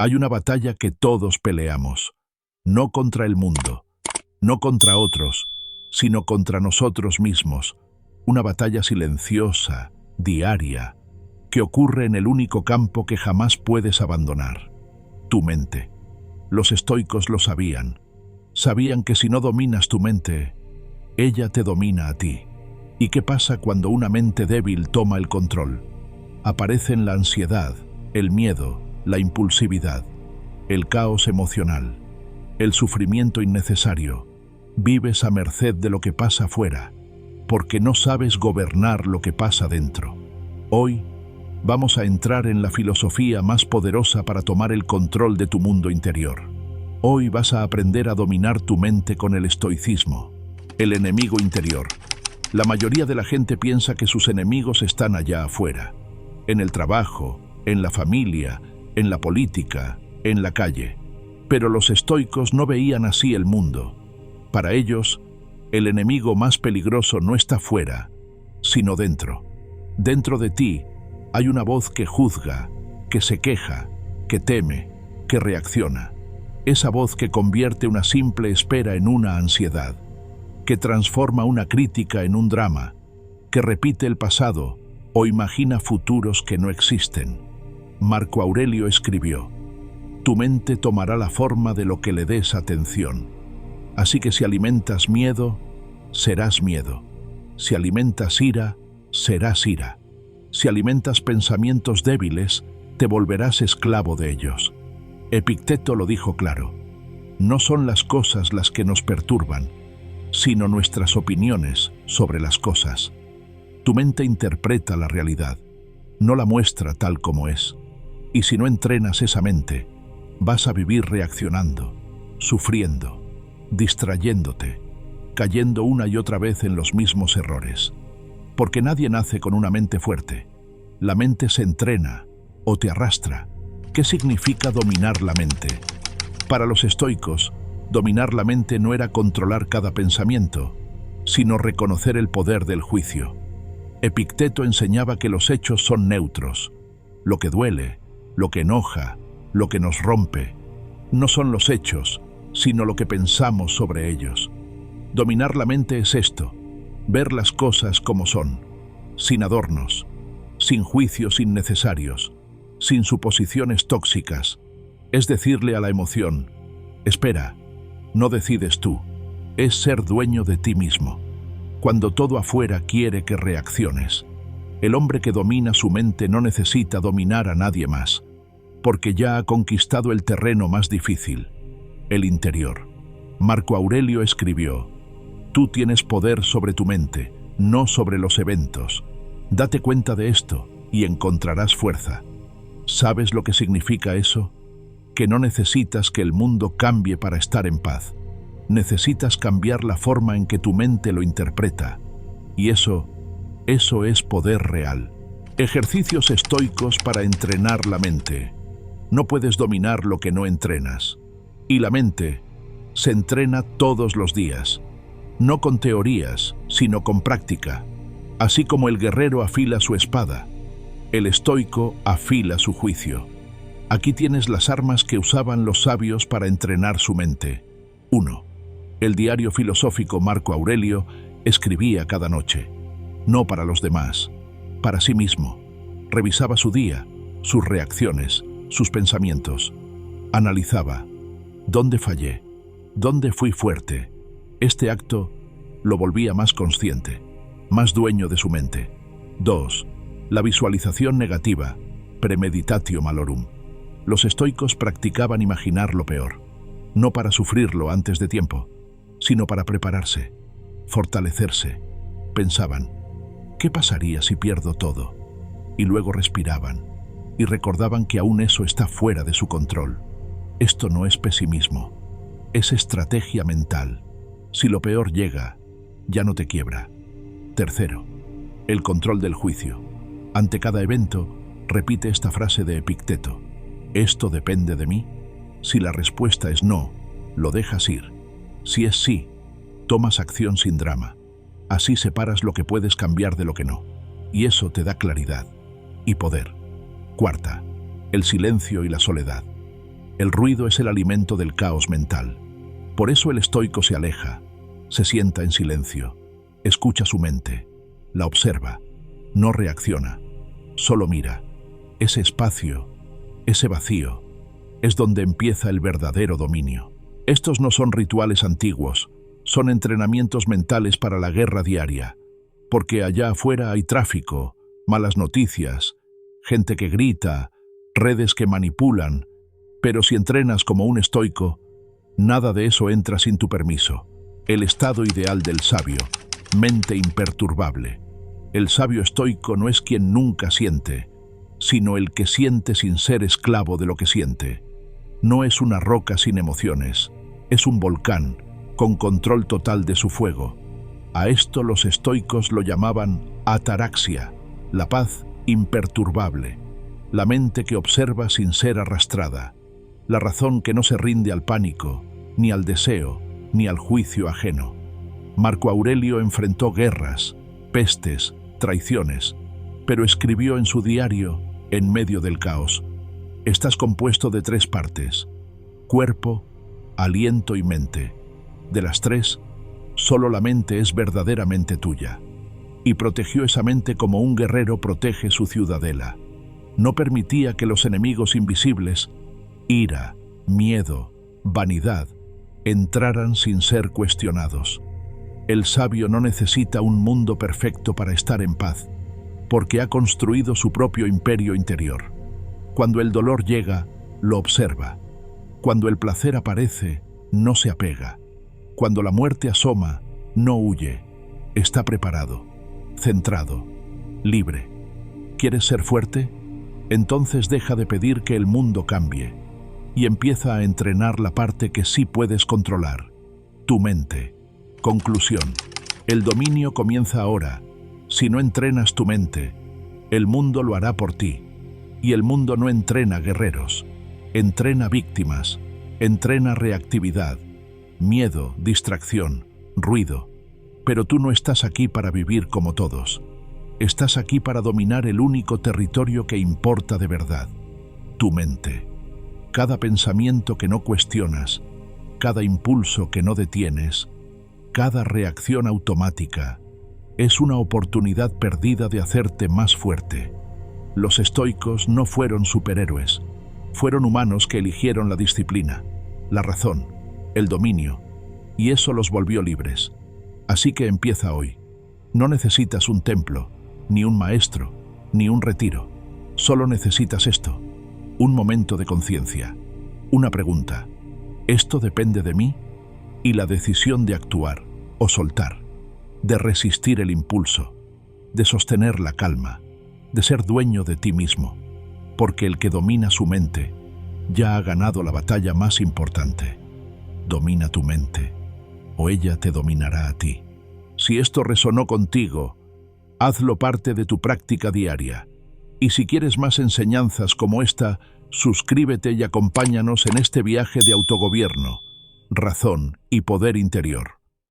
Hay una batalla que todos peleamos, no contra el mundo, no contra otros, sino contra nosotros mismos. Una batalla silenciosa, diaria, que ocurre en el único campo que jamás puedes abandonar, tu mente. Los estoicos lo sabían. Sabían que si no dominas tu mente, ella te domina a ti. ¿Y qué pasa cuando una mente débil toma el control? Aparecen la ansiedad, el miedo, la impulsividad, el caos emocional, el sufrimiento innecesario. Vives a merced de lo que pasa afuera, porque no sabes gobernar lo que pasa dentro. Hoy vamos a entrar en la filosofía más poderosa para tomar el control de tu mundo interior. Hoy vas a aprender a dominar tu mente con el estoicismo, el enemigo interior. La mayoría de la gente piensa que sus enemigos están allá afuera, en el trabajo, en la familia, en la política, en la calle. Pero los estoicos no veían así el mundo. Para ellos, el enemigo más peligroso no está fuera, sino dentro. Dentro de ti hay una voz que juzga, que se queja, que teme, que reacciona. Esa voz que convierte una simple espera en una ansiedad, que transforma una crítica en un drama, que repite el pasado o imagina futuros que no existen. Marco Aurelio escribió: tu mente tomará la forma de lo que le des atención. Así que si alimentas miedo, serás miedo. Si alimentas ira, serás ira. Si alimentas pensamientos débiles, te volverás esclavo de ellos. Epicteto lo dijo claro: no son las cosas las que nos perturban, sino nuestras opiniones sobre las cosas. Tu mente interpreta la realidad, no la muestra tal como es. Y si no entrenas esa mente, vas a vivir reaccionando, sufriendo, distrayéndote, cayendo una y otra vez en los mismos errores. Porque nadie nace con una mente fuerte. La mente se entrena o te arrastra. ¿Qué significa dominar la mente? Para los estoicos, dominar la mente no era controlar cada pensamiento, sino reconocer el poder del juicio. Epicteto enseñaba que los hechos son neutros. Lo que duele, lo que enoja, lo que nos rompe, no son los hechos, sino lo que pensamos sobre ellos. Dominar la mente es esto: ver las cosas como son, sin adornos, sin juicios innecesarios, sin suposiciones tóxicas. Es decirle a la emoción: espera, no decides tú, es ser dueño de ti mismo. Cuando todo afuera quiere que reacciones, el hombre que domina su mente no necesita dominar a nadie más, porque ya ha conquistado el terreno más difícil, el interior. Marco Aurelio escribió: tú tienes poder sobre tu mente, no sobre los eventos. Date cuenta de esto y encontrarás fuerza. ¿Sabes lo que significa eso? Que no necesitas que el mundo cambie para estar en paz. Necesitas cambiar la forma en que tu mente lo interpreta. Y eso es poder real. Ejercicios estoicos para entrenar la mente. No puedes dominar lo que no entrenas. Y la mente se entrena todos los días. No con teorías, sino con práctica. Así como el guerrero afila su espada, el estoico afila su juicio. Aquí tienes las armas que usaban los sabios para entrenar su mente. 1. El diario filosófico Marco Aurelio escribía cada noche. No para los demás, para sí mismo. Revisaba su día, sus reacciones, sus pensamientos. Analizaba: ¿dónde fallé? ¿Dónde fui fuerte? Este acto lo volvía más consciente, más dueño de su mente. 2. La visualización negativa, premeditatio malorum. Los estoicos practicaban imaginar lo peor, no para sufrirlo antes de tiempo, sino para prepararse, fortalecerse. Pensaban: ¿qué pasaría si pierdo todo? Y luego respiraban y recordaban que aún eso está fuera de su control. Esto no es pesimismo, es estrategia mental. Si lo peor llega, ya no te quiebra. 3. El control del juicio. Ante cada evento, repite esta frase de Epicteto: ¿esto depende de mí? Si la respuesta es no, lo dejas ir. Si es sí, tomas acción sin drama. Así separas lo que puedes cambiar de lo que no. Y eso te da claridad y poder. 4. El silencio y la soledad. El ruido es el alimento del caos mental. Por eso el estoico se aleja, se sienta en silencio, escucha su mente, la observa, no reacciona, solo mira. Ese espacio, ese vacío, es donde empieza el verdadero dominio. Estos no son rituales antiguos, son entrenamientos mentales para la guerra diaria, porque allá afuera hay tráfico, malas noticias, gente que grita, redes que manipulan, pero si entrenas como un estoico, nada de eso entra sin tu permiso. El estado ideal del sabio, mente imperturbable. El sabio estoico no es quien nunca siente, sino el que siente sin ser esclavo de lo que siente. No es una roca sin emociones, es un volcán con control total de su fuego. A esto los estoicos lo llamaban ataraxia, la paz imperturbable, la mente que observa sin ser arrastrada, la razón que no se rinde al pánico, ni al deseo, ni al juicio ajeno. Marco Aurelio enfrentó guerras, pestes, traiciones, pero escribió en su diario, en medio del caos: estás compuesto de 3 partes, cuerpo, aliento y mente. De las 3, solo la mente es verdaderamente tuya. Y protegió esa mente como un guerrero protege su ciudadela. No permitía que los enemigos invisibles, ira, miedo, vanidad, entraran sin ser cuestionados. El sabio no necesita un mundo perfecto para estar en paz, porque ha construido su propio imperio interior. Cuando el dolor llega, lo observa. Cuando el placer aparece, no se apega. Cuando la muerte asoma, no huye. Está preparado, centrado, libre. ¿Quieres ser fuerte? Entonces deja de pedir que el mundo cambie y empieza a entrenar la parte que sí puedes controlar, tu mente. Conclusión: el dominio comienza ahora. Si no entrenas tu mente, el mundo lo hará por ti. Y el mundo no entrena guerreros, entrena víctimas, entrena reactividad, miedo, distracción, ruido. Pero tú no estás aquí para vivir como todos. Estás aquí para dominar el único territorio que importa de verdad, tu mente. Cada pensamiento que no cuestionas, cada impulso que no detienes, cada reacción automática, es una oportunidad perdida de hacerte más fuerte. Los estoicos no fueron superhéroes, fueron humanos que eligieron la disciplina, la razón, el dominio, y eso los volvió libres. Así que empieza hoy. No necesitas un templo, ni un maestro, ni un retiro. Solo necesitas esto: un momento de conciencia, una pregunta: ¿esto depende de mí? Y la decisión de actuar o soltar, de resistir el impulso, de sostener la calma, de ser dueño de ti mismo, porque el que domina su mente ya ha ganado la batalla más importante. Domina tu mente, o ella te dominará a ti. Si esto resonó contigo, hazlo parte de tu práctica diaria. Y si quieres más enseñanzas como esta, suscríbete y acompáñanos en este viaje de autogobierno, razón y poder interior.